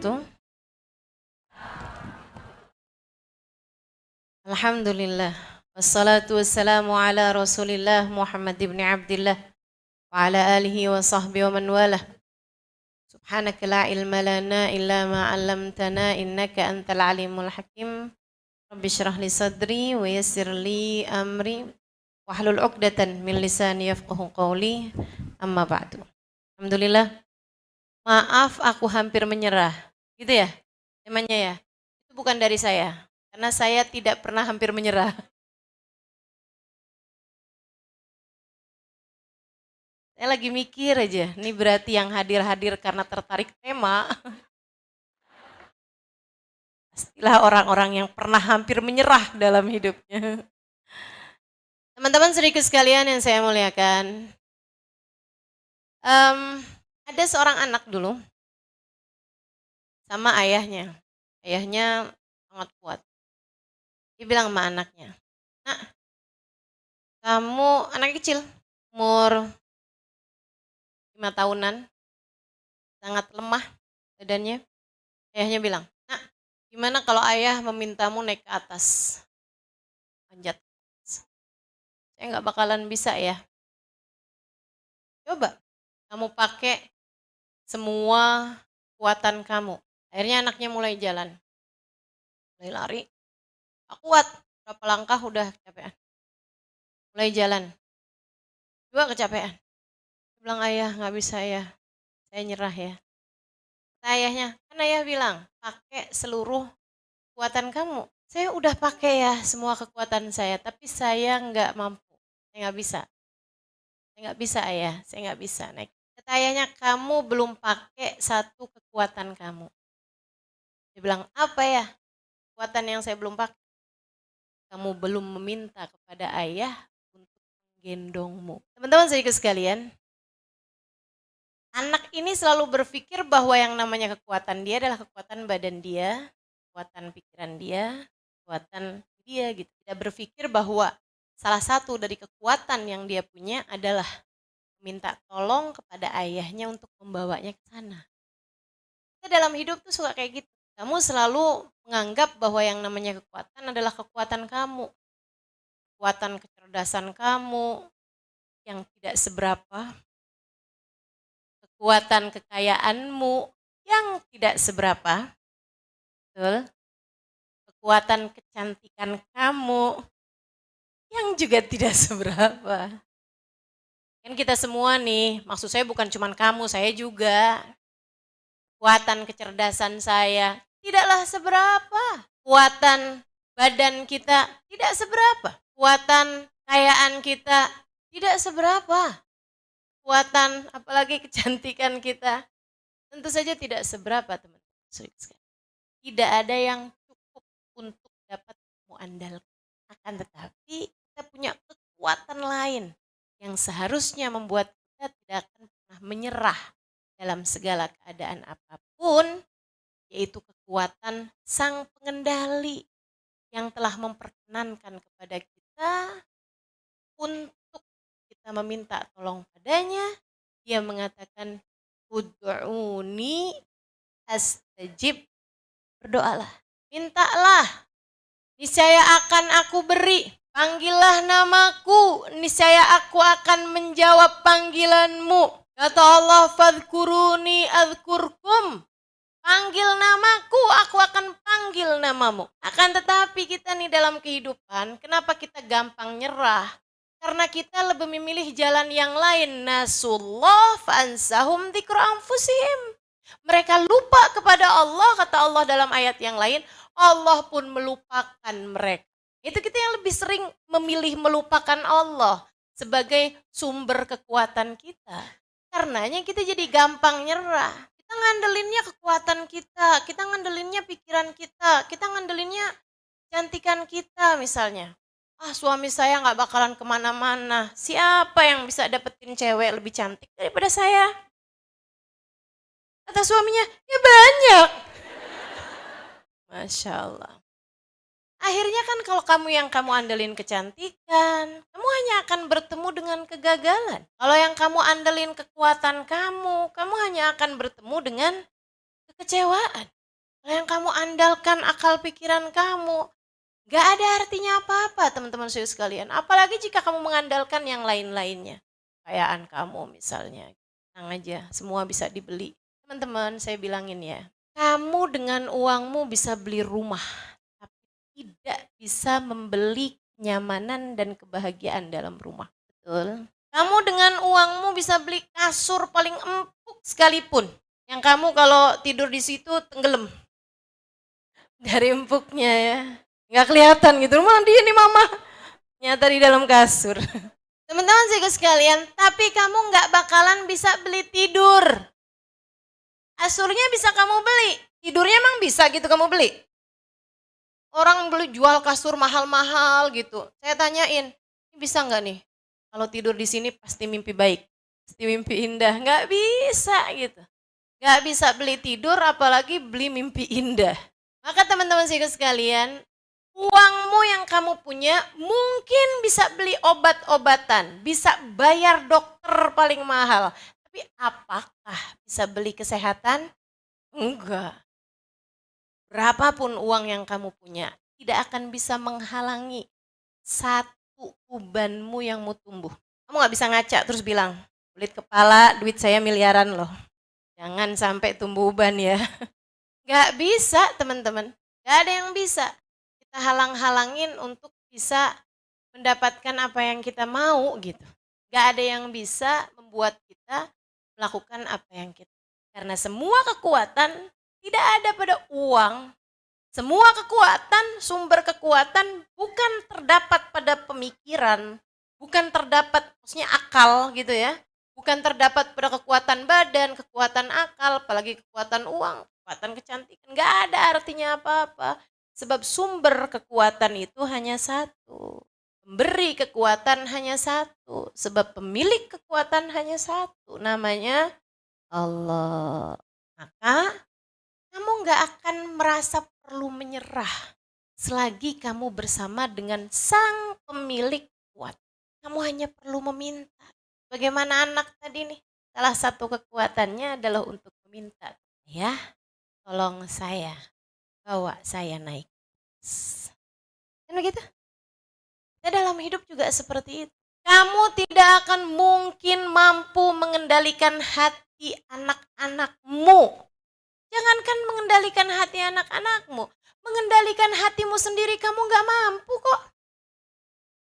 wabarakatuh. Alhamdulillah. Wassalatu wassalamu ala Rasulillah Muhammad ibn Abdillah wa ala alihi wa sahbihi wa man walah. Subhanaka la ilma lana illa ma 'allamtana innaka antal alimul hakim. Rabbi shrah li sadri wa yassir li amri wahlul 'uqdatan min lisani yafqahu qawli. Amma ba'du. Alhamdulillah. Maaf aku hampir menyerah. Gitu ya? Temanya ya. Itu bukan dari saya. Karena saya tidak pernah hampir menyerah. Saya lagi mikir aja, ini berarti yang hadir-hadir karena tertarik tema. Pastilah orang-orang yang pernah hampir menyerah dalam hidupnya. Teman-teman sedikit sekalian yang saya muliakan. Ada seorang anak dulu sama ayahnya. Ayahnya sangat kuat. Dia bilang sama anaknya, "Nak, kamu anak kecil, umur 5 tahunan, sangat lemah badannya." Ayahnya bilang, "Nak, gimana kalau ayah memintamu naik ke atas, panjat? Saya nggak bakalan bisa ya. Coba kamu pakai semua kekuatan kamu." Akhirnya anaknya mulai jalan, mulai lari. Gak kuat, berapa langkah udah kecapean. Mulai jalan, juga kecapean. Dia bilang, "Ayah nggak bisa ya, saya nyerah ya." Kata ayahnya, kan ayah bilang, pakai seluruh kekuatan kamu. Saya udah pakai ya semua kekuatan saya, tapi saya nggak mampu. Saya nggak bisa. Saya nggak bisa ayah, saya nggak bisa naik. Kata ayahnya, kamu belum pakai satu kekuatan kamu. Dia bilang, apa ya kekuatan yang saya belum pakai? Kamu belum meminta kepada ayah untuk menggendongmu. Teman-teman sedikit sekalian, anak ini selalu berpikir bahwa yang namanya kekuatan dia adalah kekuatan badan dia, kekuatan pikiran dia, kekuatan dia gitu. Tidak berpikir bahwa salah satu dari kekuatan yang dia punya adalah minta tolong kepada ayahnya untuk membawanya ke sana. Kita dalam hidup tuh suka kayak gitu. Kamu selalu menganggap bahwa yang namanya kekuatan adalah kekuatan kamu. Kekuatan kecerdasan kamu yang tidak seberapa. Kekuatan kekayaanmu yang tidak seberapa. Betul? Kekuatan kecantikan kamu yang juga tidak seberapa. Kan kita semua nih, maksud saya bukan cuma kamu, saya juga. Kekuatan kecerdasan saya tidaklah seberapa. Kekuatan badan kita tidak seberapa. Kekuatan kekayaan kita tidak seberapa. Kekuatan apalagi kecantikan kita tentu saja tidak seberapa, teman-teman. Tidak ada yang cukup untuk dapat kamu andalkan. Akan tetapi kita punya kekuatan lain yang seharusnya membuat kita tidak akan pernah menyerah dalam segala keadaan apapun, yaitu kekuatan Sang Pengendali yang telah memperkenankan kepada kita untuk kita meminta tolong padanya. Dia mengatakan, ud'uni astajib, berdoalah, mintalah, niscaya akan aku beri. Panggillah namaku, niscaya aku akan menjawab panggilanmu. Kata Allah, fadhkuruni adhkurkum. Panggil namaku, aku akan panggil namamu. Akan tetapi kita nih dalam kehidupan, kenapa kita gampang nyerah? Karena kita lebih memilih jalan yang lain. Nasullah fa'ansahum dzikra anfusihim. Mereka lupa kepada Allah, kata Allah dalam ayat yang lain, Allah pun melupakan mereka. Itu kita yang lebih sering memilih melupakan Allah sebagai sumber kekuatan kita. Karenanya kita jadi gampang nyerah. Kita ngandelinnya kekuatan kita ngandelinnya pikiran kita ngandelinnya cantikan kita misalnya. Suami saya gak bakalan kemana-mana. Siapa yang bisa dapetin cewek lebih cantik daripada saya? Kata suaminya, ya banyak. Masya Allah. Akhirnya kan kalau kamu andelin kecantikan, kamu hanya akan bertemu dengan kegagalan. Kalau yang kamu andelin kekuatan kamu hanya akan bertemu dengan kekecewaan. Kalau yang kamu andalkan akal pikiran kamu, gak ada artinya apa-apa teman-teman saya sekalian. Apalagi jika kamu mengandalkan yang lain-lainnya. Kekayaan kamu misalnya. Tenang aja, semua bisa dibeli. Teman-teman saya bilangin ya, kamu dengan uangmu bisa beli rumah, tapi tidak bisa membeli kenyamanan dan kebahagiaan dalam rumah. Betul? Kamu dengan uangmu bisa beli kasur paling empuk sekalipun. Yang kamu kalau tidur di situ tenggelam. Dari empuknya ya. Nggak kelihatan gitu, mandi ini mama. Nyata di dalam kasur. Teman-teman sekalian, tapi kamu nggak bakalan bisa beli tidur. Kasurnya bisa kamu beli, tidurnya emang bisa gitu kamu beli. Orang beli jual kasur mahal-mahal gitu. Saya tanyain, ini bisa nggak nih? Kalau tidur di sini pasti mimpi baik, pasti mimpi indah. Nggak bisa gitu. Nggak bisa beli tidur, apalagi beli mimpi indah. Maka teman-teman sekalian, uangmu yang kamu punya mungkin bisa beli obat-obatan, bisa bayar dokter paling mahal. Tapi apakah bisa beli kesehatan? Enggak. Berapapun uang yang kamu punya, tidak akan bisa menghalangi satu ubanmu yang mau tumbuh. Kamu gak bisa ngaca terus bilang, kulit kepala duit saya miliaran loh. Jangan sampai tumbuh uban ya. Gak bisa teman-teman, gak ada yang bisa. Kita halang-halangin untuk bisa mendapatkan apa yang kita mau gitu. Gak ada yang bisa membuat kita melakukan apa yang kita. Karena semua kekuatan tidak ada pada uang. Semua kekuatan, sumber kekuatan bukan terdapat pada pemikiran, bukan terdapat maksudnya akal gitu ya. Bukan terdapat pada kekuatan badan, kekuatan akal, apalagi kekuatan uang, kekuatan kecantikan. Gak ada artinya apa-apa. Sebab sumber kekuatan itu hanya satu. Pemberi kekuatan hanya satu. Sebab pemilik kekuatan hanya satu. Namanya Allah. Maka kamu gak akan merasa perlu menyerah selagi kamu bersama dengan sang pemilik kuat. Kamu hanya perlu meminta. Bagaimana anak tadi nih? Salah satu kekuatannya adalah untuk meminta. Ya, tolong saya, bawa saya naik. Kan begitu? Kita dalam hidup juga seperti itu. Kamu tidak akan mungkin mampu mengendalikan hati anak-anakmu. Jangankan mengendalikan hati anak-anakmu, mengendalikan hatimu sendiri kamu gak mampu kok.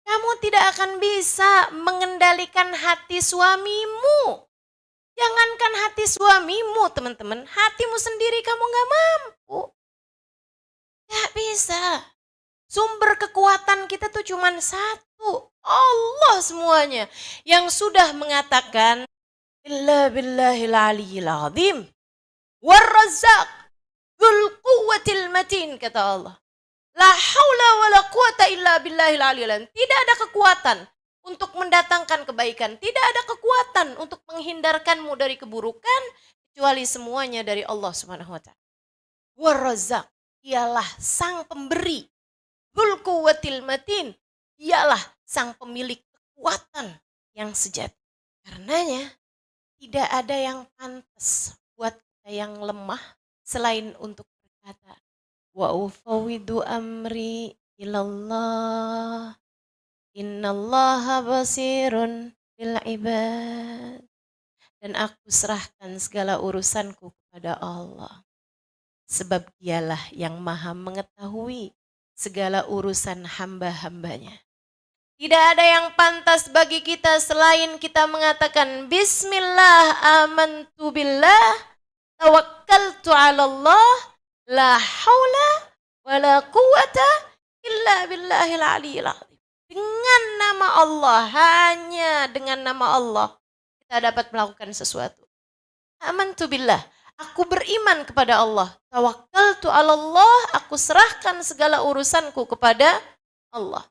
Kamu tidak akan bisa mengendalikan hati suamimu. Jangankan hati suamimu teman-teman, hatimu sendiri kamu gak mampu. Gak bisa. Sumber kekuatan kita tuh cuma satu. Allah semuanya. Yang sudah mengatakan, Illa billahil aliyyil azim. War-razzaq. Dzul quwwatil matin, kata Allah. La haula wa la quwata illa billahil aliyyil azim. Tidak ada kekuatan untuk mendatangkan kebaikan. Tidak ada kekuatan untuk menghindarkanmu dari keburukan. Kecuali semuanya dari Allah Subhanahu wa ta'ala. War-razzaq. Ialah sang pemberi. Dzul quwwatil matin. Ialah sang pemilik kekuatan yang sejati. Karenanya tidak ada yang pantas buat kita yang lemah selain untuk berkata, wa ufawwidu amri ilallah. Innallaha basirun bil ibad. Dan aku serahkan segala urusanku kepada Allah. Sebab dialah yang maha mengetahui segala urusan hamba-hambanya. Tidak ada yang pantas bagi kita selain kita mengatakan Bismillah amantu billah tawakkaltu ala Allah la haula wa la quwata illa billahil aliyyil azim. Dengan nama Allah, hanya dengan nama Allah kita dapat melakukan sesuatu. Amantu billah, aku beriman kepada Allah. Tawakkaltu ala Allah, aku serahkan segala urusanku kepada Allah.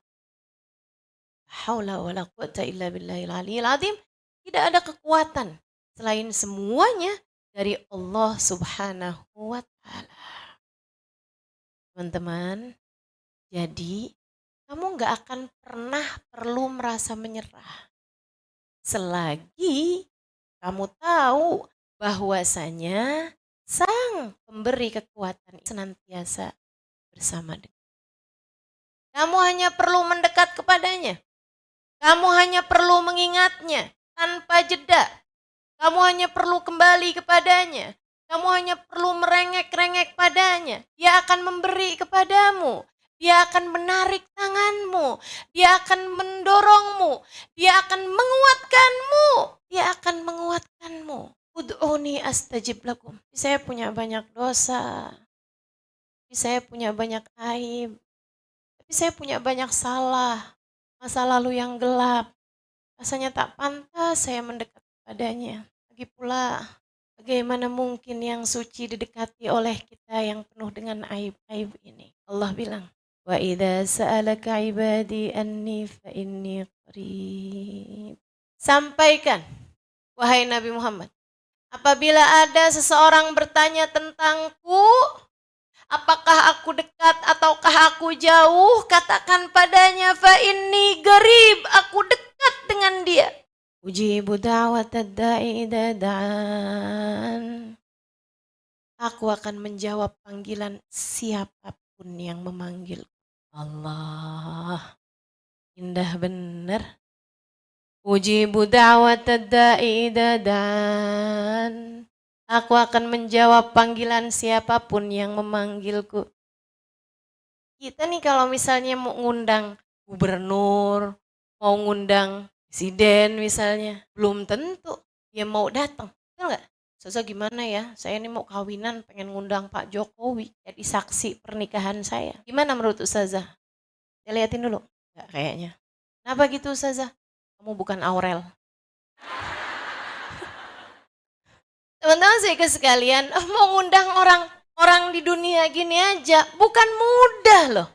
Haula wala quwata illa billahil aliyyil azim. Tidak ada kekuatan selain semuanya dari Allah Subhanahu wa taala. Teman-teman, jadi kamu gak akan pernah perlu merasa menyerah selagi kamu tahu bahwasanya Sang pemberi kekuatan senantiasa bersama dengan. Kamu hanya perlu mendekat kepadanya. Kamu hanya perlu mengingatnya tanpa jeda. Kamu hanya perlu kembali kepadanya. Kamu hanya perlu merengek-rengek padanya. Dia akan memberi kepadamu. Dia akan menarik tanganmu. Dia akan mendorongmu. Dia akan menguatkanmu. Dia akan menguatkanmu. Ud'uni astajib lakum. Saya punya banyak dosa. Saya punya banyak aib. Tapi saya punya banyak salah. Masa lalu yang gelap. Rasanya tak pantas saya mendekat padanya. Lagi pula, bagaimana mungkin yang suci didekati oleh kita yang penuh dengan aib-aib ini? Allah bilang, wa idza sa'alaka ibadi anni fa inni qarib. Sampaikan, wahai Nabi Muhammad, apabila ada seseorang bertanya tentangku, apakah aku dekat ataukah aku jauh? Katakan padanya, fa inni qarib, aku dekat dengan dia. Ujibu da'watad da'i idza da'an. Aku akan menjawab panggilan siapapun yang memanggil. Allah, indah benar. Ujibu da'watad da'i idza da'an. Aku akan menjawab panggilan siapapun yang memanggilku. Kita nih kalau misalnya mau ngundang gubernur, mau ngundang presiden misalnya, belum tentu dia mau datang. Betul nggak? Ustazah gimana ya? Saya ini mau kawinan, pengen ngundang Pak Jokowi jadi saksi pernikahan saya. Gimana menurut Ustazah? Saya liatin dulu. Nggak kayaknya. Kenapa gitu Ustazah? Kamu bukan Aurel. Teman-teman saya sekalian, mau ngundang orang di dunia gini aja, bukan mudah loh.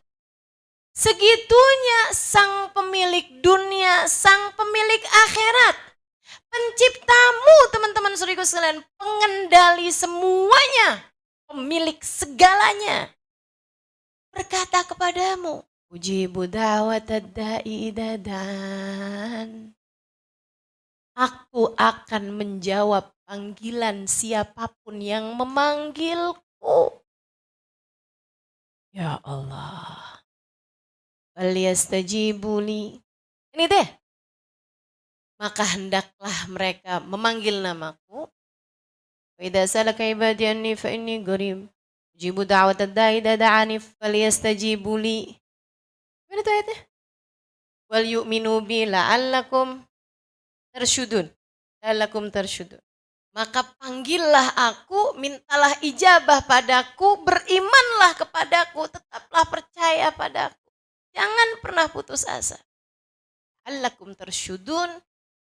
Segitunya sang pemilik dunia, sang pemilik akhirat, penciptamu teman-teman saudaraku sekalian, pengendali semuanya, pemilik segalanya, berkata kepadamu, ujibu da'watad da'i idza da'an. Aku akan menjawab panggilan siapapun yang memanggilku. Ya Allah. Falyastajibuli. Ini deh. Maka hendaklah mereka memanggil namaku. Wa idza salaka ibadi anni fa inni qarib. Ujibu da'watad da'i idza da'ani falyastajibuli. Mana itu ayatnya? Wal yu'minu bi la'allakum tersyudun. La'allakum tersyudun. Maka panggillah aku, mintalah ijabah padaku, berimanlah kepadaku, tetaplah percaya padaku. Jangan pernah putus asa. La'allakum tersyudun,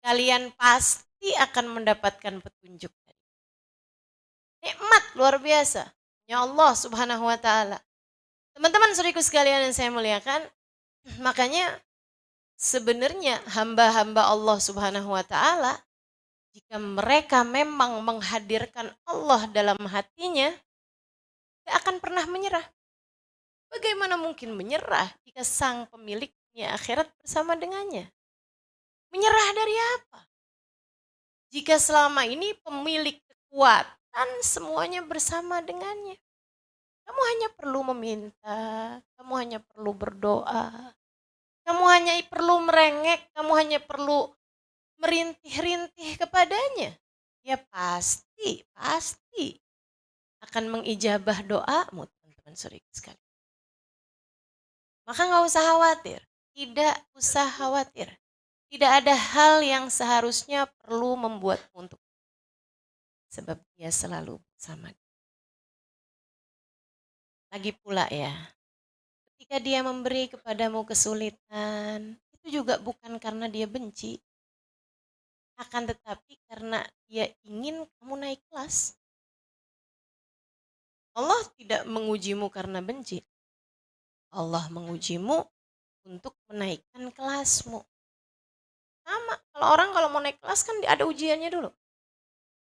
kalian pasti akan mendapatkan petunjuk. Nikmat luar biasa. Ya Allah subhanahu wa ta'ala. Teman-teman saudaraku sekalian yang saya muliakan, makanya sebenarnya hamba-hamba Allah subhanahu wa ta'ala, jika mereka memang menghadirkan Allah dalam hatinya, tidak akan pernah menyerah. Bagaimana mungkin menyerah jika sang pemiliknya akhirat bersama dengannya? Menyerah dari apa? Jika selama ini pemilik kekuatan semuanya bersama dengannya. Kamu hanya perlu meminta, kamu hanya perlu berdoa, kamu hanya perlu merengek, kamu hanya perlu merintih-rintih kepadanya. Ya pasti akan mengijabah doamu, teman-teman saudara sekalian. Maka nggak usah khawatir, tidak usah khawatir. Tidak ada hal yang seharusnya perlu membuatmu untuk, sebab dia selalu bersama. Lagi pula ya, ketika dia memberi kepadamu kesulitan, itu juga bukan karena dia benci, akan tetapi karena dia ingin kamu naik kelas. Allah tidak mengujimu karena benci. Allah mengujimu untuk menaikkan kelasmu. Sama, kalau mau naik kelas kan ada ujiannya dulu.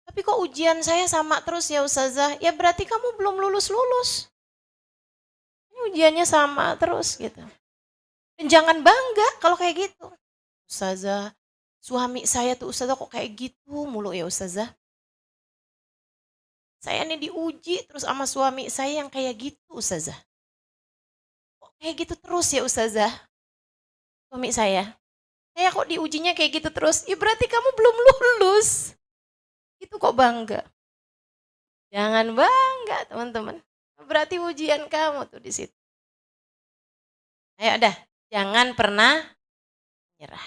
Tapi kok ujian saya sama terus ya Ustazah? Ya berarti kamu belum lulus-lulus. Ini ujiannya sama terus gitu. Dan jangan bangga kalau kayak gitu. Ustazah, suami saya tuh Ustazah kok kayak gitu mulu ya Ustazah. Saya nih diuji terus sama suami saya yang kayak gitu Ustazah. Kok kayak gitu terus ya Ustazah? Suami saya. Saya kok diujinya kayak gitu terus? Ya berarti kamu belum lulus. Itu kok bangga. Jangan bangga teman-teman. Berarti ujian kamu tuh di situ. Ayo dah, jangan pernah nyerah.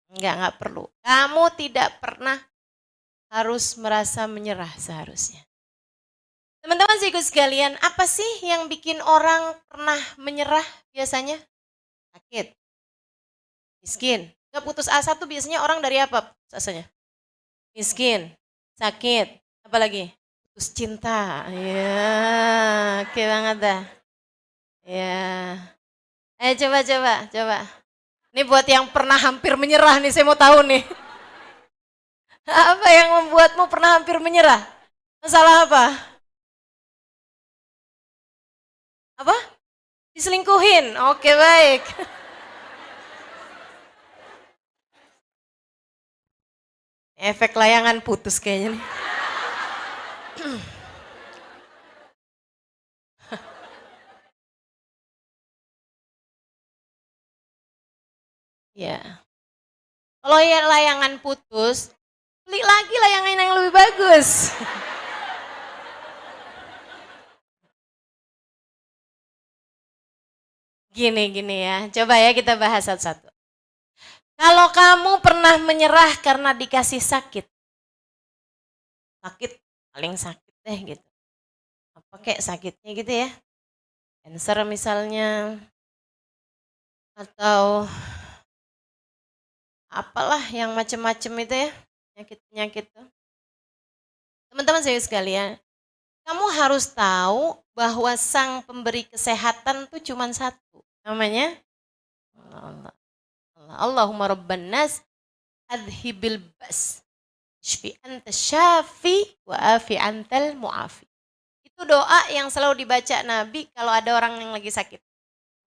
Enggak perlu. Kamu tidak pernah harus merasa menyerah seharusnya. Teman-teman sikut sekalian, apa sih yang bikin orang pernah menyerah biasanya? Sakit, miskin. Gak putus asa tuh biasanya orang dari apa putus asanya? Miskin, sakit, apa lagi? Putus cinta. Ya, oke banget dah. Ya. Coba. Ini buat yang pernah hampir menyerah nih, saya mau tahu nih. Apa yang membuatmu pernah hampir menyerah? Masalah apa? Apa? Diselingkuhin. Oke, baik. Efek layangan putus kayaknya nih. Ya. Kalau ya layangan putus, beli lagi layangan yang lebih bagus. Gini ya, coba ya kita bahas satu-satu. Kalau kamu pernah menyerah karena dikasih sakit, paling sakit deh gitu. Apa kayak sakitnya gitu ya, cancer misalnya, atau apalah yang macem-macem itu ya, penyakit-penyakit tuh. Teman-teman saya sekalian, kamu harus tahu bahwa sang pemberi kesehatan tuh cuma satu, namanya Allah. Allahumma rabban nas adhibil bas syfi anta syafi wa afi antal muafi. Itu doa yang selalu dibaca Nabi kalau ada orang yang lagi sakit.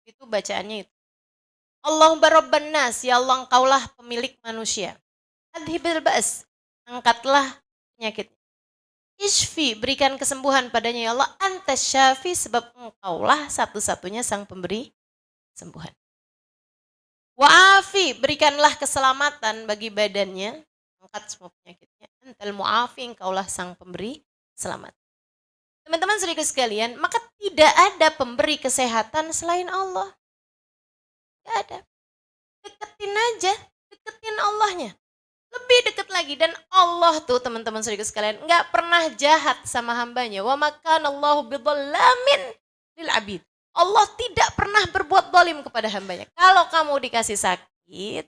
Itu bacaannya itu. Allahumma rabban nas, ya Allah engkaulah pemilik manusia. Adhibil bas, angkatlah penyakit. Isfi, berikan kesembuhan padanya ya Allah. Anta syafi, sebab engkaulah satu-satunya sang pemberi kesembuhan. Wa'afi, berikanlah keselamatan bagi badannya, angkat semua penyakitnya. Antal mu'afi, engkaulah sang pemberi selamat. Teman-teman saudaraku sekalian, maka tidak ada pemberi kesehatan selain Allah. Tidak ada. Deketin aja, deketin Allahnya. Lebih dekat lagi, dan Allah tuh teman-teman saudaraku sekalian nggak pernah jahat sama hambanya. Wa makanallahu bidzallamin lil abid. Allah tidak pernah berbuat zalim kepada hambanya. Kalau kamu dikasih sakit,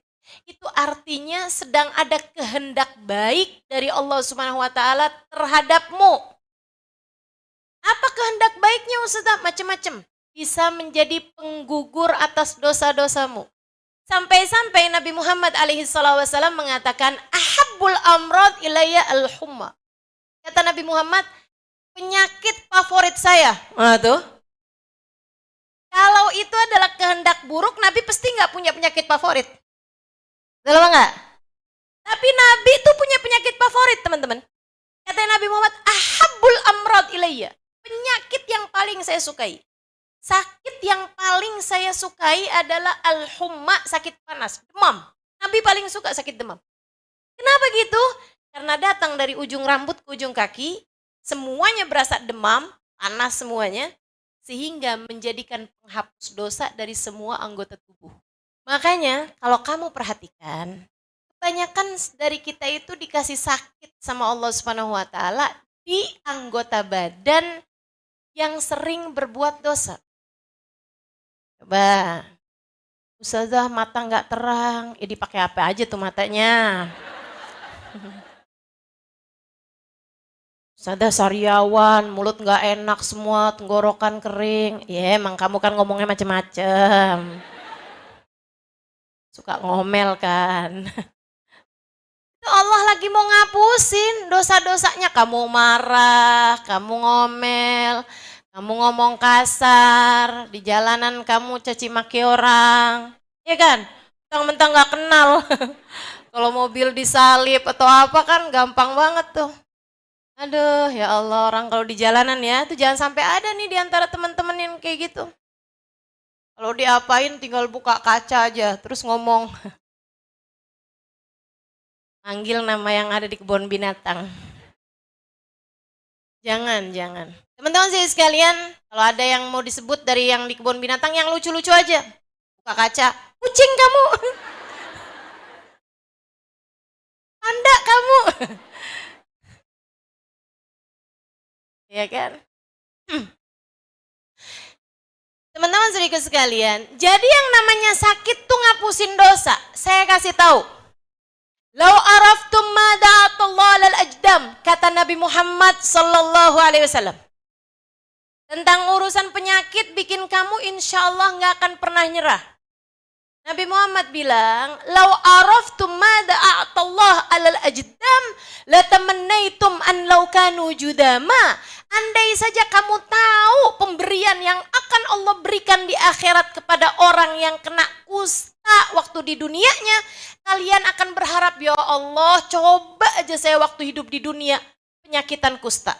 itu artinya sedang ada kehendak baik dari Allah Subhanahu wa taala terhadapmu. Apa kehendak baiknya Ustaz? Macam-macam. Bisa menjadi penggugur atas dosa-dosamu. Sampai-sampai Nabi Muhammad SAW mengatakan, ahabbul amrad ilayya al-humma. Kata Nabi Muhammad, penyakit favorit saya. Nah tuh. Kalau itu adalah kehendak buruk, Nabi pasti nggak punya penyakit favorit. Betul nggak? Tapi Nabi itu punya penyakit favorit, teman-teman. Kata Nabi Muhammad, ahabbul amrad ilayya. Penyakit yang paling saya sukai. Sakit yang paling saya sukai adalah al-humma, sakit panas, demam. Nabi paling suka sakit demam. Kenapa gitu? Karena datang dari ujung rambut ke ujung kaki, semuanya berasa demam, panas semuanya, sehingga menjadikan penghapus dosa dari semua anggota tubuh. Makanya kalau kamu perhatikan, kebanyakan dari kita itu dikasih sakit sama Allah Subhanahu wa taala di anggota badan yang sering berbuat dosa. Coba, Ustazah mata nggak terang, ya dipakai apa aja tuh matanya. Ustazah sariawan, mulut nggak enak semua, tenggorokan kering. Ya emang kamu kan ngomongnya macem-macem. Suka ngomel kan. Itu Allah lagi mau ngapusin dosa-dosanya. Kamu marah, kamu ngomel, kamu ngomong kasar, di jalanan kamu caci maki orang. Ya kan? Mentang-mentang nggak kenal. Kalau mobil disalip atau apa kan gampang banget tuh. Aduh, ya Allah, orang kalau di jalanan ya, tuh jangan sampai ada nih di antara teman-teman yang kayak gitu. Kalau diapain tinggal buka kaca aja, terus ngomong, manggil nama yang ada di kebun binatang. Jangan, jangan. Teman-teman sih sekalian, kalau ada yang mau disebut dari yang di kebun binatang, yang lucu-lucu aja. Buka kaca, kucing kamu, panda kamu. Ya kan? Teman-teman saudaraku sekalian, jadi yang namanya sakit tuh ngapusin dosa. Saya kasih tahu. Lau araftum ma da'atullah lal ajdam, kata Nabi Muhammad sallallahu alaihi wasallam. Tentang urusan penyakit bikin kamu insya Allah nggak akan pernah nyerah. Nabi Muhammad bilang, lau araftum ma da'atullah alal ajdam, latamannaitum an law kanu judama. Andai saja kamu tahu pemberian yang akan Allah berikan di akhirat kepada orang yang kena kusta waktu di dunianya, kalian akan berharap, ya Allah, coba aja saya waktu hidup di dunia penyakitan kusta.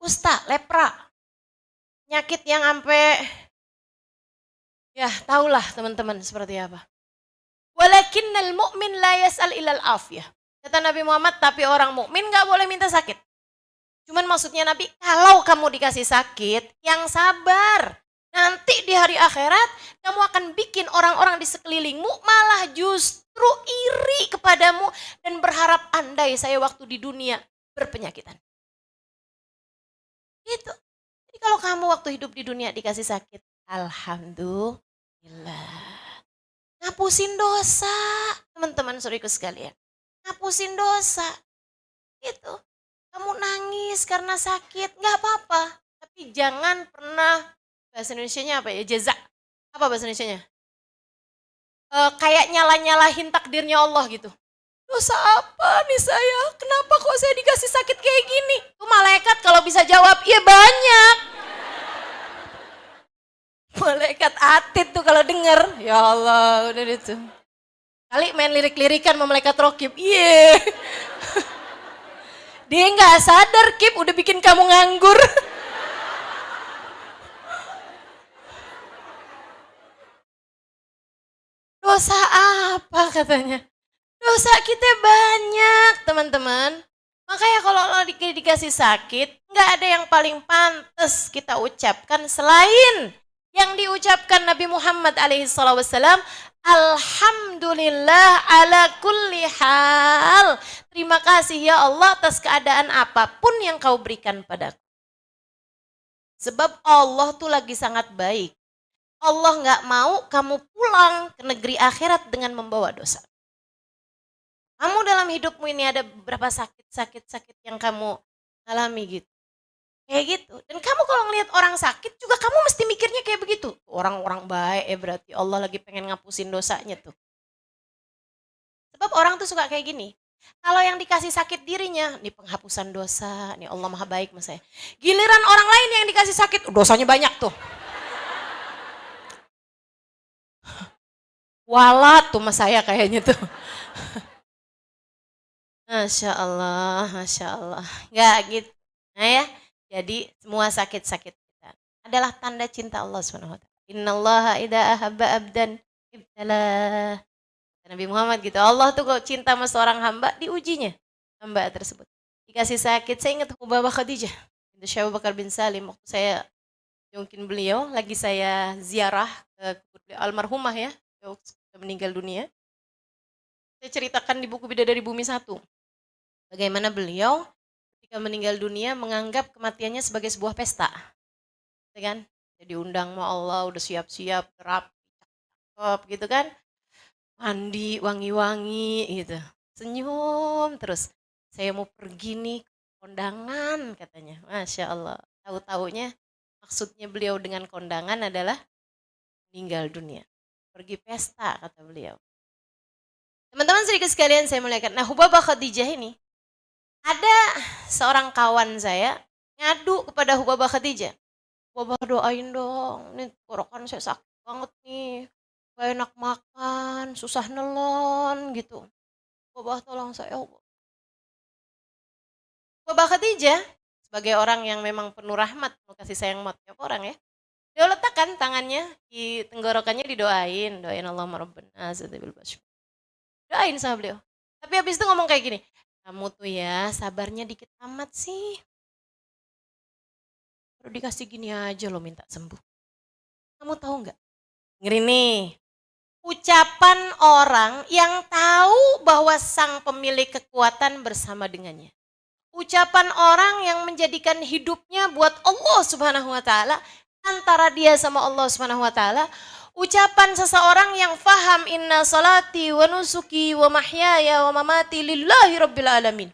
Kusta, lepra, penyakit yang sampai, ya tahulah teman-teman seperti apa. Walakinnal mu'min la yas'al ilal afiyah. Kata Nabi Muhammad, tapi orang mukmin nggak boleh minta sakit. Cuman maksudnya Nabi, kalau kamu dikasih sakit, yang sabar. Nanti di hari akhirat, kamu akan bikin orang-orang di sekelilingmu malah justru iri kepadamu dan berharap andai saya waktu di dunia berpenyakitan. Gitu. Jadi kalau kamu waktu hidup di dunia dikasih sakit, alhamdulillah. Ngapusin dosa, teman-teman saudaraku sekalian. Ngapusin dosa. Gitu. Kamu nangis karena sakit, nggak apa-apa. Tapi jangan pernah, bahasa Indonesianya apa ya, jaza. Apa bahasa Indonesianya? Kayak nyala-nyalahin takdirnya Allah gitu. Dosa apa nih saya? Kenapa kok saya dikasih sakit kayak gini? Tuh malaikat kalau bisa jawab, iya banyak. Malaikat atid tuh kalau denger, ya Allah, udah itu. Kali main lirik-lirikan sama malaikat rokib, iya. Dia nggak sadar, Kip, udah bikin kamu nganggur. Dosa apa katanya? Dosa kita banyak, teman-teman. Makanya kalau lo dikasih sakit, nggak ada yang paling pantas kita ucapkan selain yang diucapkan Nabi Muhammad SAW. Alhamdulillah ala kulli hal. Terima kasih ya Allah atas keadaan apapun yang kau berikan padaku. Sebab Allah tuh lagi sangat baik. Allah nggak mau kamu pulang ke negeri akhirat dengan membawa dosa. Kamu dalam hidupmu ini ada beberapa sakit yang kamu alami gitu. Kayak gitu. Dan kamu kalau ngelihat orang sakit juga kamu mesti mikirnya kayak begitu. Orang-orang baik ya berarti Allah lagi pengen ngapusin dosanya tuh. Sebab orang tuh suka kayak gini. Kalau yang dikasih sakit dirinya, nih penghapusan dosa, nih Allah maha baik mas saya. Giliran orang lain yang dikasih sakit, dosanya banyak tuh. Walat tuh mas saya kayaknya tuh. Masya Allah, Masya Allah. Gak gitu. Nah ya, jadi semua sakit-sakit kita adalah tanda cinta Allah SWT. Innallaha idza ahabba abdan ibtalah. Nabi Muhammad gitu. Allah tuh kalau cinta sama seorang hamba, diujinya hamba tersebut. Dikasih sakit, saya ingat Ubabah Khadijah. Itu Syekh Abu Bakar bin Salim. Waktu saya mungkin beliau, lagi saya ziarah ke beliau almarhumah ya. Sudah meninggal dunia. Saya ceritakan di buku Bidadari Bumi 1. Bagaimana beliau ketika meninggal dunia menganggap kematiannya sebagai sebuah pesta. Ya kan? Jadi undang sama Allah, udah siap-siap, rapi, cakep gitu kan. Mandi, wangi-wangi gitu. Senyum terus. Saya mau pergi nih kondangan katanya. Masya Allah. Tahu-taunya maksudnya beliau dengan kondangan adalah meninggal dunia. Pergi pesta kata beliau. Teman-teman sedikit sekalian saya muliakan. Nah Hubabah Khadijah ini. Ada seorang kawan saya ngadu kepada Hubabah Khadijah. Hubabah doain dong, ini tenggorokan saya sakit banget nih. Gak enak makan, susah nelon gitu. Hubabah tolong saya, Mbak Khadijah sebagai orang yang memang penuh rahmat, penuh kasih sayang sama tiap orang ya. Dia letakkan tangannya di tenggorokannya, didoain, doain Allahumma rabbana zatabil basyur. Doain sama beliau. Tapi habis itu ngomong kayak gini, kamu tuh ya sabarnya dikit amat sih. Baru dikasih gini aja lo minta sembuh. Kamu tahu nggak? Ngeri nih. Ucapan orang yang tahu bahwa sang pemilik kekuatan bersama dengannya. Ucapan orang yang menjadikan hidupnya buat Allah Subhanahu wa taala, antara dia sama Allah Subhanahu wa taala. Ucapan seseorang yang faham inna salati wa nusuki wa mahyaya wa mamati lillahi rabbil alamin.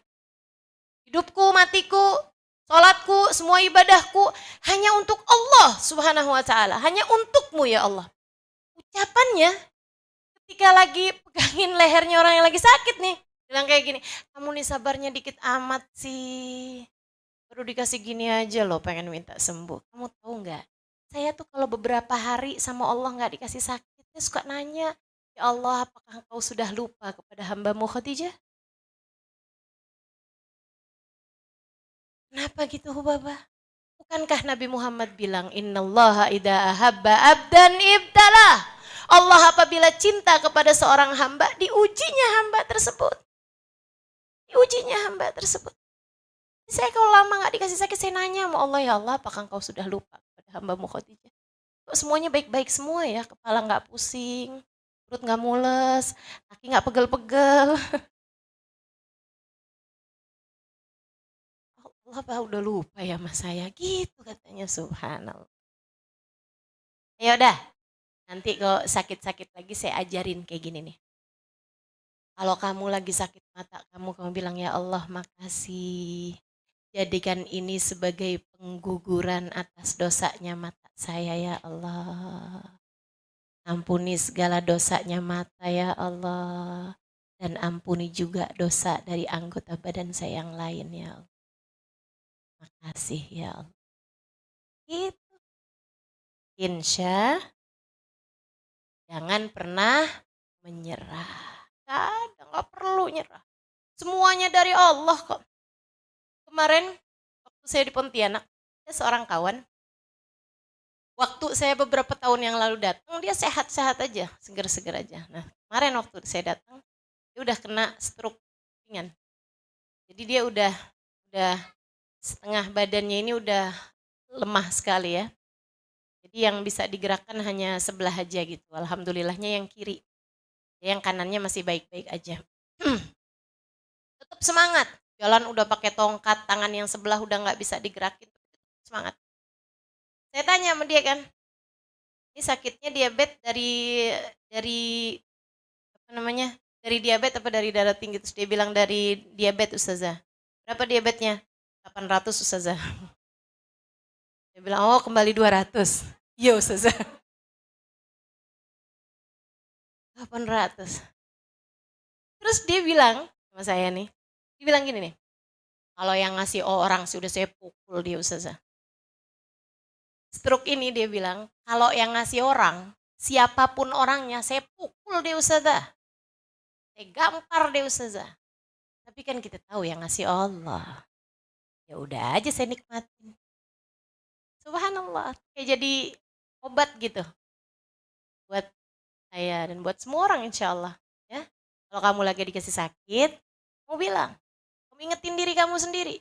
Hidupku, matiku, salatku, semua ibadahku hanya untuk Allah Subhanahu wa taala, hanya untukmu ya Allah. Ucapannya ketika lagi pegangin lehernya orang yang lagi sakit nih, bilang kayak gini, kamu nih sabarnya dikit amat sih. Baru dikasih gini aja loh pengen minta sembuh. Kamu tahu nggak? Saya tuh kalau beberapa hari sama Allah nggak dikasih sakit, saya suka nanya, ya Allah apakah engkau sudah lupa kepada hambamu Khadijah? Kenapa gitu Hubabah? Bukankah Nabi Muhammad bilang, innallaha idza ahabba abdan ibtalah. Allah apabila cinta kepada seorang hamba, diujinya hamba tersebut. Diujinya hamba tersebut. Saya kalau lama gak dikasih sakit, saya nanya sama Allah, ya Allah apakah engkau sudah lupa kepada hambamu Khadijah? Kok semuanya baik-baik semua ya, kepala gak pusing, perut gak mules, kaki gak pegel-pegel. Allah apa udah lupa ya sama saya, gitu katanya, subhanallah. Ya udah, nanti kalau sakit-sakit lagi saya ajarin kayak gini nih. Kalau kamu lagi sakit mata, kamu bilang, ya Allah makasih. Jadikan ini sebagai pengguguran atas dosanya mata saya ya Allah. Ampuni segala dosanya mata ya Allah. Dan ampuni juga dosa dari anggota badan saya yang lain ya Allah. Makasih ya Allah. Gitu. Insya jangan pernah menyerah. Gak perlu nyerah. Semuanya dari Allah kok. Kemarin waktu saya di Pontianak, ada seorang kawan. Waktu saya beberapa tahun yang lalu datang, dia sehat-sehat aja, seger-seger aja. Nah, kemarin waktu saya datang, dia udah kena stroke ringan. Jadi dia udah setengah badannya ini udah lemah sekali ya. Jadi yang bisa digerakkan hanya sebelah aja gitu. Alhamdulillahnya yang kiri. Yang kanannya masih baik-baik aja. Tetap semangat. Jalan udah pakai tongkat, tangan yang sebelah udah nggak bisa digerakin. Semangat. Saya tanya sama dia kan, ini sakitnya diabetes dari apa namanya? Dari diabetes apa dari darah tinggi? Terus dia bilang dari diabetes Ustazah. Berapa diabetesnya? 800 Ustazah. Dia bilang, oh kembali 200. Iya Ustazah. 800. Terus dia bilang sama saya nih, dia bilang gini nih, kalau yang ngasih orang sudah saya pukul dia Ustazah. Stroke ini dia bilang, kalau yang ngasih orang, siapapun orangnya saya pukul dia Ustazah. Saya gampar dia Ustazah. Tapi kan kita tahu yang ngasih Allah. Ya udah aja saya nikmatin. Subhanallah, kayak jadi obat gitu. Buat saya dan buat semua orang insya Allah. Ya. Kalau kamu lagi dikasih sakit, kamu bilang, kamu ingetin diri kamu sendiri.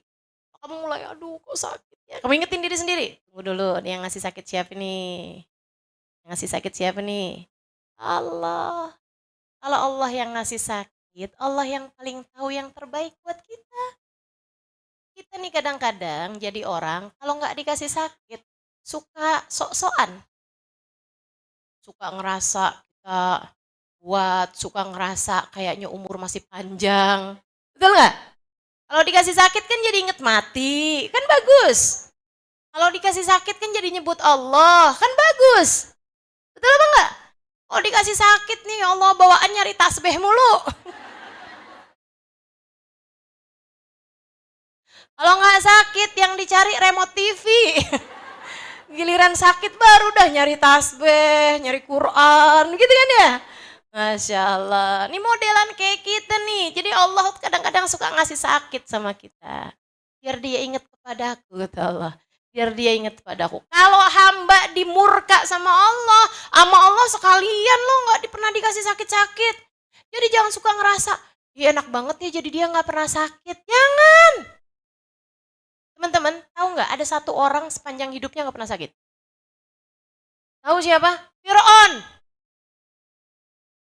Kamu mulai, aduh kok sakit ya. Kamu ingetin diri sendiri. Tunggu dulu, nih yang ngasih sakit siapa nih? Yang ngasih sakit siapa nih? Allah. Kalau Allah yang ngasih sakit, Allah yang paling tahu yang terbaik buat kita. Kita nih kadang-kadang jadi orang, kalau nggak dikasih sakit, suka sok-sokan. Suka ngerasa kita kuat, suka ngerasa kayaknya umur masih panjang. Betul nggak? Kalau dikasih sakit kan jadi inget mati, kan bagus. Kalau dikasih sakit kan jadi nyebut Allah, kan bagus. Betul apa enggak? Kalau dikasih sakit nih, ya Allah bawaan nyari tasbih mulu. Kalau nggak sakit yang dicari remote TV. Giliran sakit baru udah nyari tasbih, nyari Quran, gitu kan ya? Masya Allah, ini modelan kayak kita nih. Jadi Allah kadang-kadang suka ngasih sakit sama kita. biar dia ingat kepadaku, kata Allah. Biar dia ingat kepadaku. Kalau hamba dimurka sama Allah sekalian lo nggak pernah dikasih sakit-sakit. Jadi jangan suka ngerasa, dia enak banget ya jadi dia nggak pernah sakit. Jangan. Teman-teman, tahu nggak ada satu orang sepanjang hidupnya nggak pernah sakit? Tahu siapa? Fir'aun.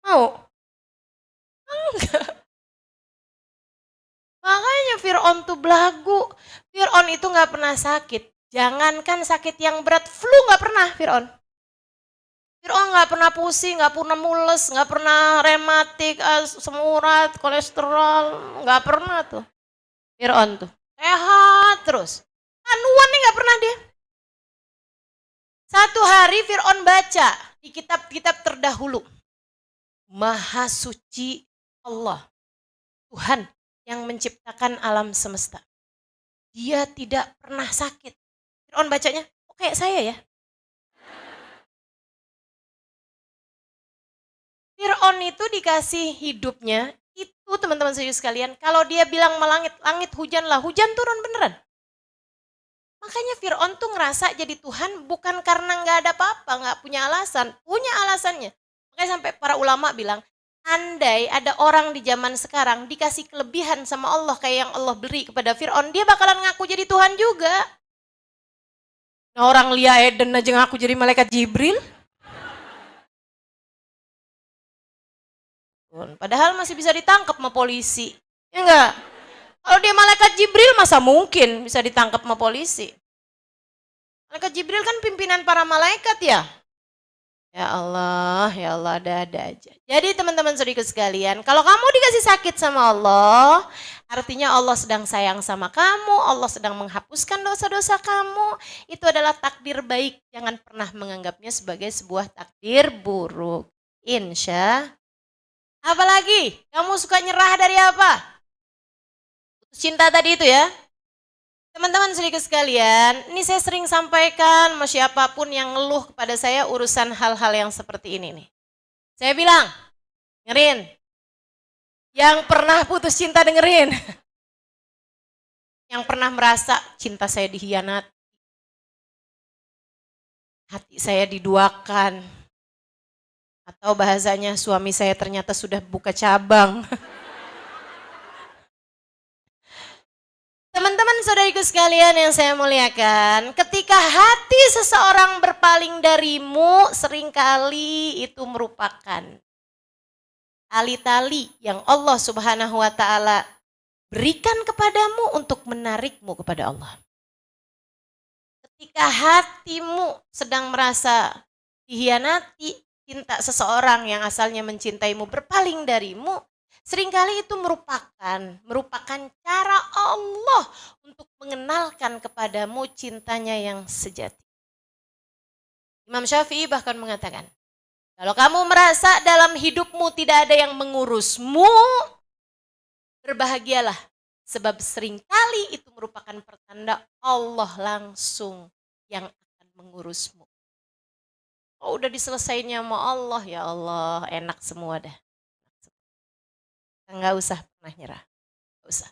Mau? Enggak. Makanya Fir'aun tuh belagu. Fir'aun itu nggak pernah sakit. Jangankan sakit yang berat, flu nggak pernah Fir'aun. Fir'aun nggak pernah pusing, nggak pernah mules, nggak pernah rematik, asam urat, kolesterol, nggak pernah tuh. Fir'aun tuh sehat terus. Anuan nih nggak pernah dia. Satu hari Fir'aun baca di kitab-kitab terdahulu. Maha suci Allah, Tuhan yang menciptakan alam semesta. Dia tidak pernah sakit. Fir'aun bacanya, kok kayak saya ya? Fir'aun itu dikasih hidupnya, itu teman-teman serius sekalian, kalau dia bilang melangit, langit hujanlah, hujan turun beneran. Makanya Fir'aun tuh ngerasa jadi Tuhan bukan karena nggak ada apa-apa, nggak punya alasan, punya alasannya. Makanya sampai para ulama bilang, andai ada orang di zaman sekarang dikasih kelebihan sama Allah kayak yang Allah beri kepada Fir'aun, dia bakalan ngaku jadi Tuhan juga. Nah, orang Lia Eden aja ngaku jadi malaikat Jibril. Padahal masih bisa ditangkap sama polisi. Ya enggak? Kalau dia malaikat Jibril masa mungkin bisa ditangkap sama polisi? Malaikat Jibril kan pimpinan para malaikat ya. Ya Allah, ada-ada aja. Jadi teman-teman saudaraku sekalian, kalau kamu dikasih sakit sama Allah, artinya Allah sedang sayang sama kamu, Allah sedang menghapuskan dosa-dosa kamu. Itu adalah takdir baik, jangan pernah menganggapnya sebagai sebuah takdir buruk. Insya. Apalagi, kamu suka nyerah dari apa? Cinta tadi itu ya. Teman-teman sedikit sekalian, ini saya sering sampaikan sama siapapun yang ngeluh kepada saya urusan hal-hal yang seperti ini nih. Saya bilang, dengerin. Yang pernah putus cinta dengerin. Yang pernah merasa cinta saya dikhianati. Hati saya diduakan. Atau bahasanya suami saya ternyata sudah buka cabang. Teman-teman saudariku sekalian yang saya muliakan, ketika hati seseorang berpaling darimu, seringkali itu merupakan tali-tali yang Allah Subhanahu wa Ta'ala berikan kepadamu untuk menarikmu kepada Allah. Ketika hatimu sedang merasa dikhianati, cinta seseorang yang asalnya mencintaimu berpaling darimu, seringkali itu merupakan cara Allah untuk mengenalkan kepadamu cintanya yang sejati. Imam Syafi'i bahkan mengatakan, kalau kamu merasa dalam hidupmu tidak ada yang mengurusmu, berbahagialah. Sebab seringkali itu merupakan pertanda Allah langsung yang akan mengurusmu. Oh, udah diselesainya sama Allah, ya Allah, enak semua dah. Enggak usah pernah nyerah. Enggak usah.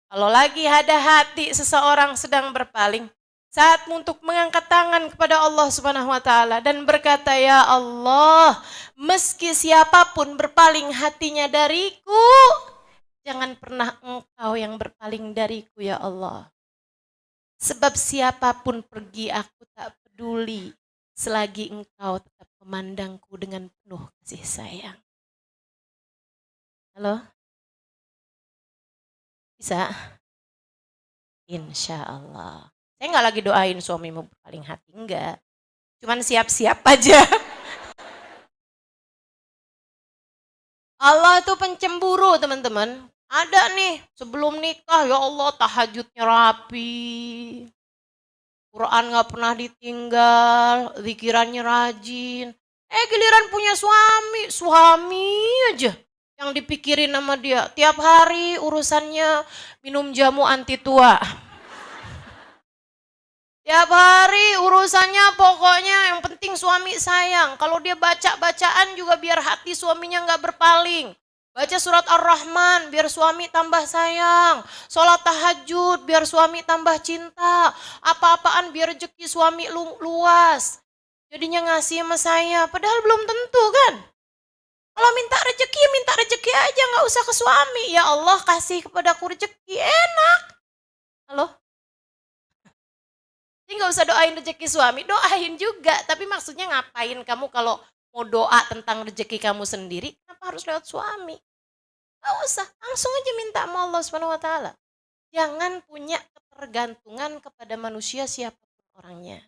Kalau lagi ada hati seseorang sedang berpaling, saatmu untuk mengangkat tangan kepada Allah Subhanahu wa Ta'ala dan berkata, ya Allah, meski siapapun berpaling hatinya dariku, jangan pernah engkau yang berpaling dariku ya Allah. Sebab siapapun pergi aku tak peduli, selagi engkau tetap memandangku dengan penuh kasih sayang. Halo? Bisa? Insya Allah. Saya nggak lagi doain suamimu berpaling hati, enggak. Cuman siap-siap aja. Allah itu pencemburu teman-teman. Ada nih sebelum nikah, ya Allah tahajudnya rapi. Quran nggak pernah ditinggal, zikirannya rajin. Giliran punya suami aja yang dipikirin sama dia. Tiap hari urusannya minum jamu anti tua. Tiap hari urusannya pokoknya yang penting suami sayang. Kalau dia baca-bacaan juga biar hati suaminya nggak berpaling. Baca surat Ar-Rahman biar suami tambah sayang. Sholat tahajud biar suami tambah cinta. Apa-apaan biar rezeki suami luas. Jadinya ngasih sama saya. Padahal belum tentu kan. Kalau minta rezeki aja, nggak usah ke suami. Ya Allah kasih kepadaku rezeki, enak. Halo? Jadi nggak usah doain rezeki suami, doain juga. Tapi maksudnya ngapain kamu kalau mau doa tentang rezeki kamu sendiri, kenapa harus lewat suami? Nggak usah, langsung aja minta sama Allah Subhanahu Wa Taala. Jangan punya ketergantungan kepada manusia siapapun orangnya.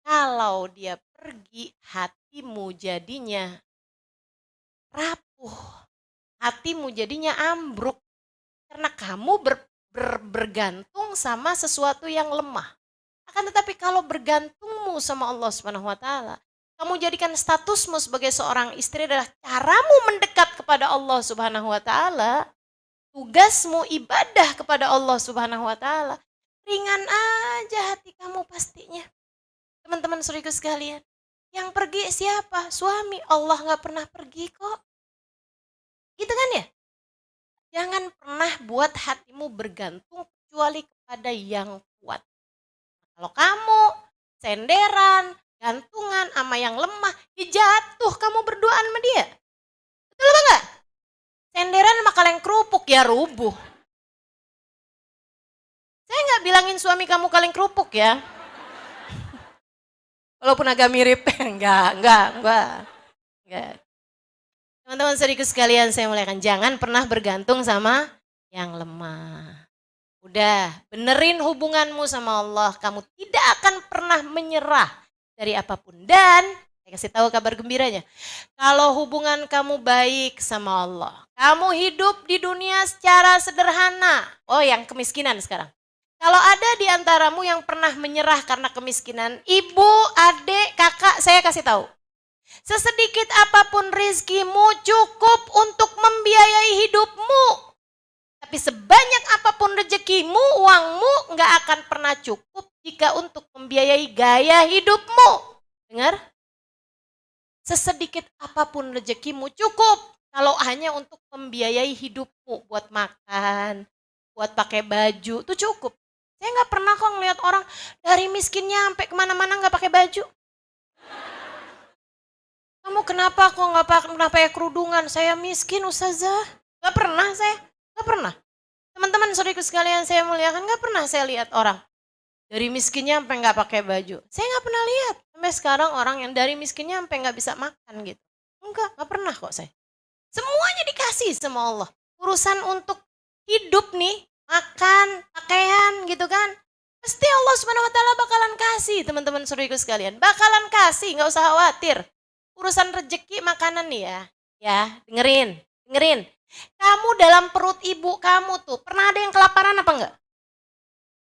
Kalau dia pergi, hatimu jadinya rapuh, hatimu jadinya ambruk karena kamu bergantung sama sesuatu yang lemah. Akan tetapi kalau bergantungmu sama Allah Subhanahu Wa Taala, kamu jadikan statusmu sebagai seorang istri adalah caramu mendekat kepada Allah Subhanahu Wa Taala, tugasmu ibadah kepada Allah Subhanahu Wa Taala, ringan aja hati kamu pastinya. Teman-teman saudaraku sekalian, yang pergi siapa? Suami. Allah nggak pernah pergi kok. Gitu kan ya? Jangan pernah buat hatimu bergantung kecuali kepada yang kuat. Kalau kamu senderan, gantungan sama yang lemah, ya jatuh kamu berduaan sama dia. Betul apa enggak? Senderan sama kaleng kerupuk ya rubuh. Saya nggak bilangin suami kamu kaleng kerupuk ya. Walaupun agak mirip, enggak. Teman-teman saudaraku sekalian, saya muliakan, jangan pernah bergantung sama yang lemah. Udah, benerin hubunganmu sama Allah, kamu tidak akan pernah menyerah dari apapun. Dan saya kasih tahu kabar gembiranya, kalau hubungan kamu baik sama Allah, kamu hidup di dunia secara sederhana. Oh, yang kemiskinan sekarang. Kalau ada di antaramu yang pernah menyerah karena kemiskinan, ibu, adik, kakak, saya kasih tahu. Sesedikit apapun rizkimu cukup untuk membiayai hidupmu. Tapi sebanyak apapun rezekimu, uangmu nggak akan pernah cukup jika untuk membiayai gaya hidupmu. Dengar? Sesedikit apapun rezekimu cukup kalau hanya untuk membiayai hidupmu, buat makan, buat pakai baju, itu cukup. Saya nggak pernah kok ngeliat orang dari miskinnya sampai kemana-mana nggak pakai baju. Kamu kenapa kok nggak pernah pakai kerudungan? Saya miskin ustazah. Nggak pernah saya, nggak pernah. Teman-teman saudaraku sekalian saya muliakan, nggak pernah saya lihat orang dari miskinnya sampai nggak pakai baju. Saya nggak pernah lihat sampai sekarang orang yang dari miskinnya sampai nggak bisa makan gitu. Nggak pernah kok saya. Semuanya dikasih sama Allah. Urusan untuk hidup nih, makan, pakaian gitu kan. Pasti Allah Subhanahu Wa Taala bakalan kasih, teman-teman saudaraku sekalian. Bakalan kasih, nggak usah khawatir. Urusan rezeki makanan nih ya, dengerin. Kamu dalam perut ibu kamu tuh, pernah ada yang kelaparan apa enggak?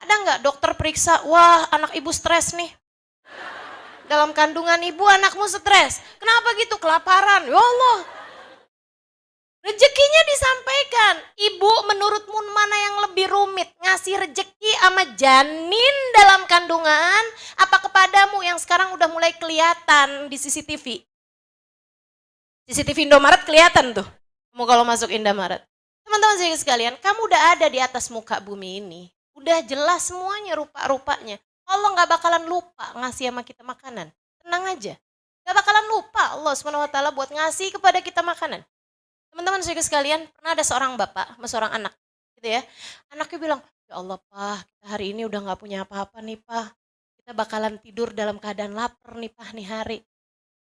Ada enggak dokter periksa, wah anak ibu stres nih. Dalam kandungan ibu anakmu stres. Kenapa gitu? Kelaparan. Ya Allah. Rezekinya disampaikan. Ibu menurutmu mana yang lebih rumit? Ngasih rezeki sama janin dalam kandungan, apa kepadamu yang sekarang udah mulai kelihatan di CCTV? CCTV Indomaret kelihatan tuh. Kamu kalau masuk Indomaret. Teman-teman sekalian, kamu udah ada di atas muka bumi ini. Udah jelas semuanya rupa-rupanya. Allah nggak bakalan lupa ngasih sama kita makanan. Tenang aja. Nggak bakalan lupa Allah SWT buat ngasih kepada kita makanan. Teman-teman sekalian, pernah ada seorang bapak sama seorang anak. Gitu ya. Anaknya bilang, ya Allah Pak, kita hari ini udah nggak punya apa-apa nih Pak. Kita bakalan tidur dalam keadaan lapar nih Pak nih hari.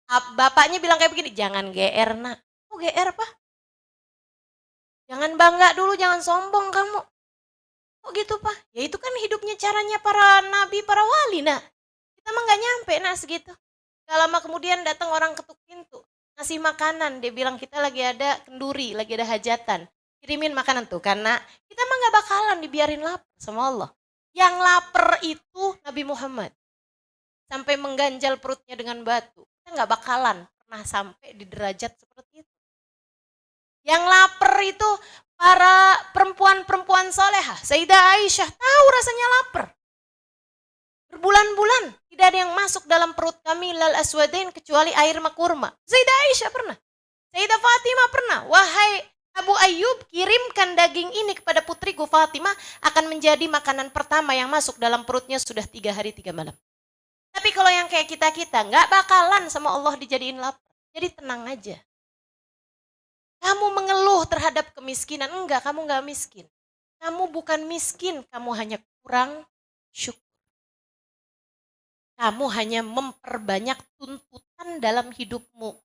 Bapaknya bilang kayak begini, jangan GR nak. Kok GR Pak? Jangan bangga dulu, jangan sombong kamu. Kok gitu Pak? Ya itu kan hidupnya caranya para nabi, para wali nak. Kita mah gak nyampe nak segitu. Gak lama kemudian datang orang ketuk pintu. Ngasih makanan, dia bilang kita lagi ada kenduri, lagi ada hajatan. Kirimin makanan tuh, karena kita mah gak bakalan dibiarin lapar sama Allah. Yang lapar itu Nabi Muhammad. Sampai mengganjal perutnya dengan batu. Kita gak bakalan pernah sampai di derajat seperti itu. Yang lapar itu para perempuan-perempuan solehah. Sayyidah Aisyah tahu rasanya lapar. Berbulan-bulan tidak ada yang masuk dalam perut kami lal aswadain kecuali air makurma. Sayyidah Aisyah pernah. Sayyidah Fatimah pernah, wahai Abu Ayyub, kirimkan daging ini kepada putriku Fatimah, akan menjadi makanan pertama yang masuk dalam perutnya sudah 3 hari 3 malam. Tapi kalau yang kayak kita-kita, nggak bakalan sama Allah dijadiin lapar. Jadi tenang aja. Kamu mengeluh terhadap kemiskinan, enggak, kamu nggak miskin. Kamu bukan miskin, kamu hanya kurang syukur. Kamu hanya memperbanyak tuntutan dalam hidupmu.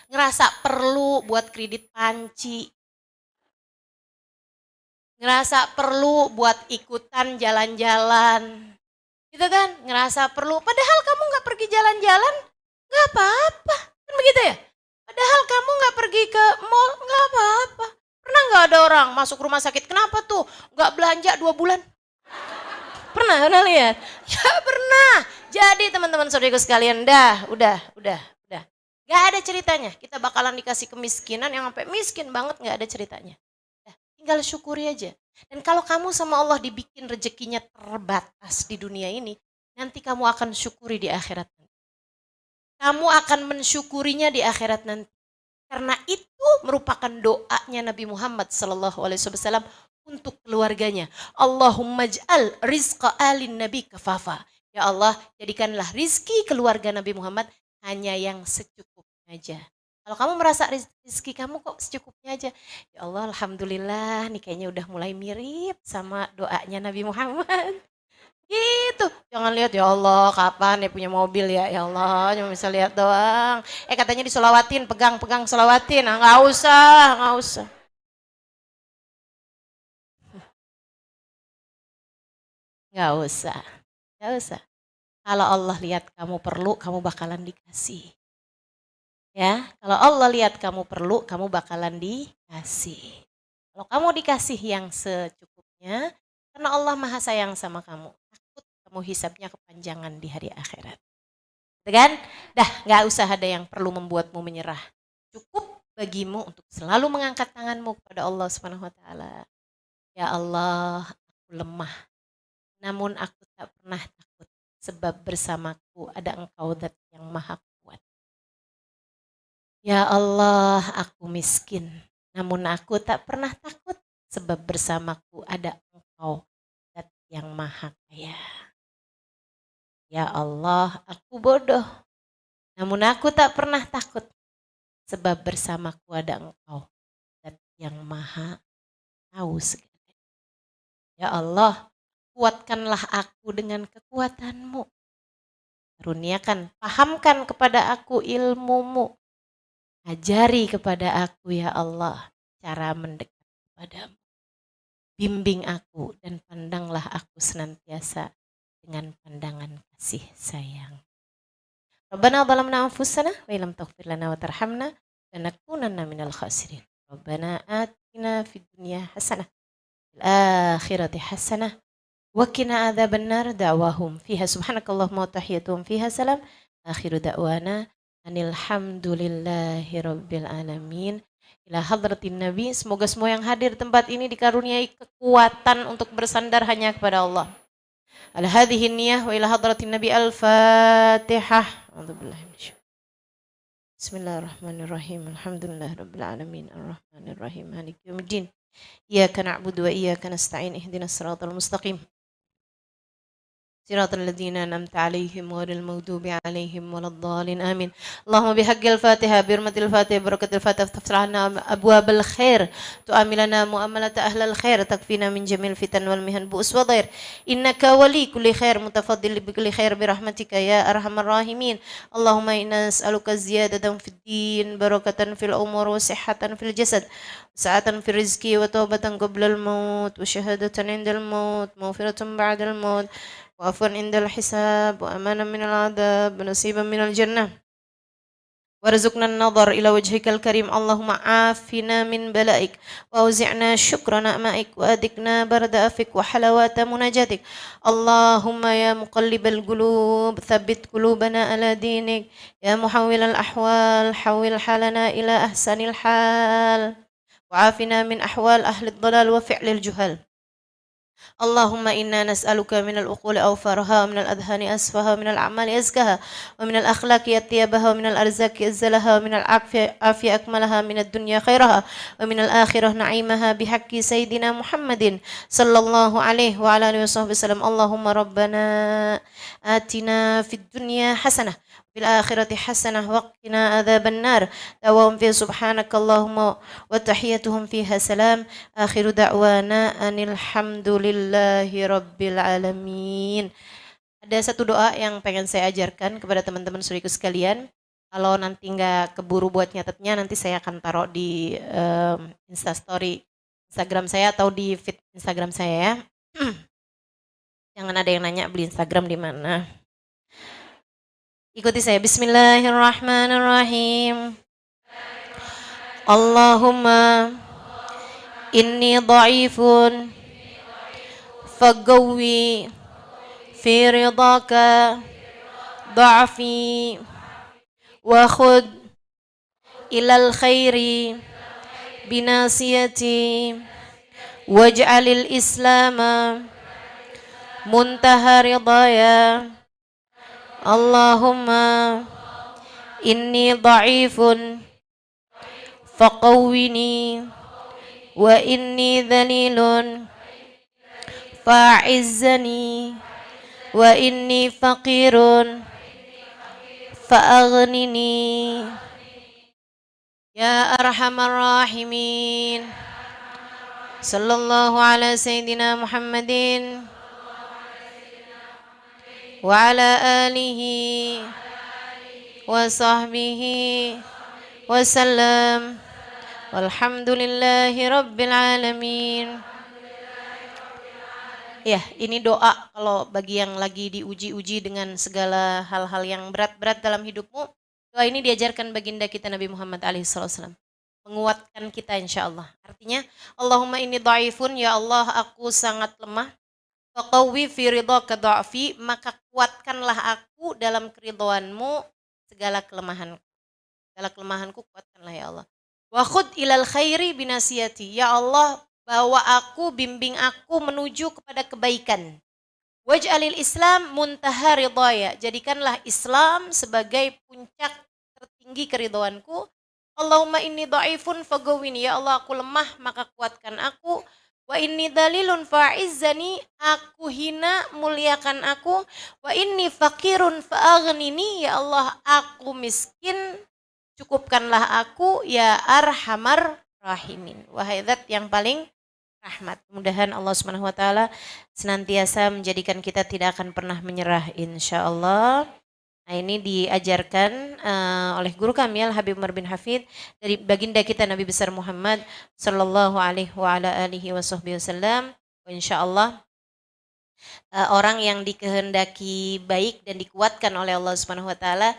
Ngerasa perlu buat kredit panci. Ngerasa perlu buat ikutan jalan-jalan. Gitu kan? Ngerasa perlu. Padahal kamu nggak pergi jalan-jalan, nggak apa-apa. Kan begitu ya? Padahal kamu nggak pergi ke mall, nggak apa-apa. Pernah nggak ada orang masuk rumah sakit? Kenapa tuh? Nggak belanja 2 bulan? Pernah lihat? Ya pernah. Jadi teman-teman saudaraku sekalian, udah. Gak ada ceritanya. Kita bakalan dikasih kemiskinan yang sampai miskin banget, gak ada ceritanya. Tinggal syukuri aja. Dan kalau kamu sama Allah dibikin rezekinya terbatas di dunia ini, nanti kamu akan syukuri di akhirat nanti. Kamu akan mensyukurinya di akhirat nanti. Karena itu merupakan doanya Nabi Muhammad SAW untuk keluarganya. Allahumma ja'al rizqa alin nabi kafafa. Ya Allah, jadikanlah rizki keluarga Nabi Muhammad hanya yang secukupnya aja. Kalau kamu merasa rizki kamu kok secukupnya aja, ya Allah alhamdulillah nih kayaknya udah mulai mirip sama doanya Nabi Muhammad. Gitu, jangan lihat ya Allah kapan ya punya mobil ya Allah, cuma bisa lihat doang. Katanya disolawatin, pegang solawatin, nah, nggak usah. Nggak usah. Kalau Allah lihat kamu perlu, kamu bakalan dikasih. Ya, kalau Allah lihat kamu perlu, kamu bakalan dikasih. Kalau kamu dikasih yang secukupnya, karena Allah maha sayang sama kamu. Takut kamu hisapnya kepanjangan di hari akhirat. Kan? Dah, gak usah ada yang perlu membuatmu menyerah. Cukup bagimu untuk selalu mengangkat tanganmu kepada Allah Subhanahu wa taala. Ya Allah, aku lemah. Namun aku tak pernah takut sebab bersamaku ada Engkau Zat yang maha kuat. Ya Allah, aku miskin, namun aku tak pernah takut sebab bersamaku ada Engkau Zat yang maha kaya. Ya Allah, aku bodoh, namun aku tak pernah takut sebab bersamaku ada Engkau Zat yang maha tahu segalanya. Ya Allah, kuatkanlah aku dengan kekuatan-Mu. Karuniakan, pahamkan kepada aku ilmu-Mu. Ajari kepada aku ya Allah cara mendekat kepadamu. Bimbing aku dan pandanglah aku senantiasa dengan pandangan kasih sayang. Rabbana zalamna anfusana wa illam taghfir lana wa tarhamna lanakunanna minal khasirin. Rabbana atina fid dunya hasanah fil akhirati hasanah wa qina adzabannar. Da'wahum fiha subhanakallahumma wa tahiyyatuhum fiha salam. Akhiru da'wana Alhamdulillahi Rabbil Alamin. Ila hadratin Nabi. Semoga semua yang hadir tempat ini dikaruniai kekuatan untuk bersandar hanya kepada Allah. Ala hadhihi niyah wa ila hadratin Nabi. Al-Fatihah. Bismillahirrahmanirrahim. Alhamdulillahi Rabbil Alamin. Ar-Rahmanirrahim. Maliki yaumiddin. Iyyaka na'budu wa iyyaka nasta'in. Ihdinas siratal mustaqim. صراط الذين أنعمت عليهم غير المغضوب عليهم ولا الضالين آمين. اللهم بحق الفاتحة برمة الفاتحة بركة الفاتحة تفتح لنا أبواب الخير تؤملنا مؤاملة أهل الخير تكفينا من جميع الفتن والمهن بؤس وضير إنك ولي كل خير متفضل بكل خير برحمتك يا أرحم الراحمين. اللهم إنا نسألك زيادة في الدين بركة في الأمور وصحة في الجسد سعة في الرزق وتوبة قبل الموت وشهادة عند الموت مغفرة بعد الموت وعفوا عند الحساب وأمانا من العذاب ونصيبا من الجنة وارزقنا النظر إلى وجهك الكريم. اللهم عافنا من بلائك وأوزعنا شكر نعمائك وأذقنا برد أفك وحلوات مناجاتك. اللهم يا مقلب القلوب ثبت قلوبنا على دينك. يا محول الأحوال حول حالنا إلى أحسن الحال وعافنا من أحوال أهل الضلال وفعل الجهال. اللهم إنا نسألك من العقول أوفرها ومن الأذهان أسفها ومن الأعمال أزكها ومن الأخلاق أطيبها ومن الأرزاق أزلها ومن العافية أكملها من الدنيا خيرها ومن الآخرة نعيمها بحق سيدنا محمد صلى الله عليه وعلى آله وصحبه وسلم. اللهم ربنا آتنا في الدنيا حسنة في الآخرة حسنة وقنا عذاب النار. دعواهم فيها سبحانك اللهم وتحيتهم فيها سلام. Akhiru da'wana anilhamdulillahi rabbil alamin. Ada satu doa yang pengen saya ajarkan kepada teman-teman saudaraku sekalian. Kalau nanti nggak keburu buat nyatetnya, nanti saya akan taruh di Instastory Instagram saya atau di feed Instagram saya ya. Jangan ada yang nanya beli Instagram di mana. Ikuti saya. Bismillahirrahmanirrahim. Allahumma inni dhaifun faqawwi fi ridaka dha'fi wa khud ilal khairi binasiyati waj'alil islama muntaha ridaya. Allahumma inni dhaifun faqawwini wa inni dhalilun fa'izzani wa inni faqirun fa'aghnini ya arhamar rahimin. Sallallahu ala sayyidina Muhammadin wa ala alihi wa sahbihi wa sallam. Walhamdulillahi rabbil alamin. Ya, ini doa kalau bagi yang lagi diuji-uji dengan segala hal-hal yang berat-berat dalam hidupmu. Doa ini diajarkan baginda kita Nabi Muhammad SAW. Menguatkan kita insya Allah. Artinya, Allahumma inni dhaifun, ya Allah aku sangat lemah. Faqawwi fi ridhaka dha'fi, maka kuatkanlah aku dalam keridhoanmu segala kelemahanku. Segala kelemahanku kuatkanlah ya Allah. Wa khud ilal khairi binasiyati, ya Allah bawa aku, bimbing aku menuju kepada kebaikan. Waj'alil Islam muntaha ridhaya, jadikanlah Islam sebagai puncak tertinggi keridhoanku. Allahumma inni dhaifun faqawwini, ya Allah aku lemah maka kuatkan aku. Wa inni dalilun fa'izzani, aku hina muliakan aku. Wa inni faqirun fa'aghnini, ya Allah aku miskin cukupkanlah aku ya arhamar rahimin. Wahai zat yang paling rahmat. Mudah-mudahan Allah Subhanahu wa taala senantiasa menjadikan kita tidak akan pernah menyerah insyaallah. Nah, ini diajarkan oleh guru kami Al Habib Umar bin Hafid dari baginda kita Nabi besar Muhammad sallallahu alaihi wa ala alihi wasallam. Insyaallah orang yang dikehendaki baik dan dikuatkan oleh Allah Subhanahu wa taala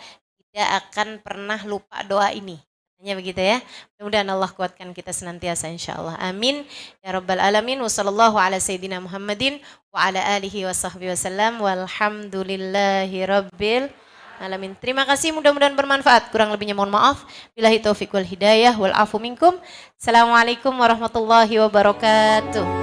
tidak akan pernah lupa doa ini. Hanya begitu ya. Mudah-mudahan Allah kuatkan kita senantiasa insyaallah. Amin ya rabbal alamin. Wassallallahu ala sayyidina Muhammadin wa ala alihi wasahbihi wasallam. Walhamdulillahi rabbil alamin. Terima kasih, mudah-mudahan bermanfaat. Kurang lebihnya mohon maaf. Billahi taufiq wal hidayah wal afu minkum. Assalamualaikum warahmatullahi wabarakatuh.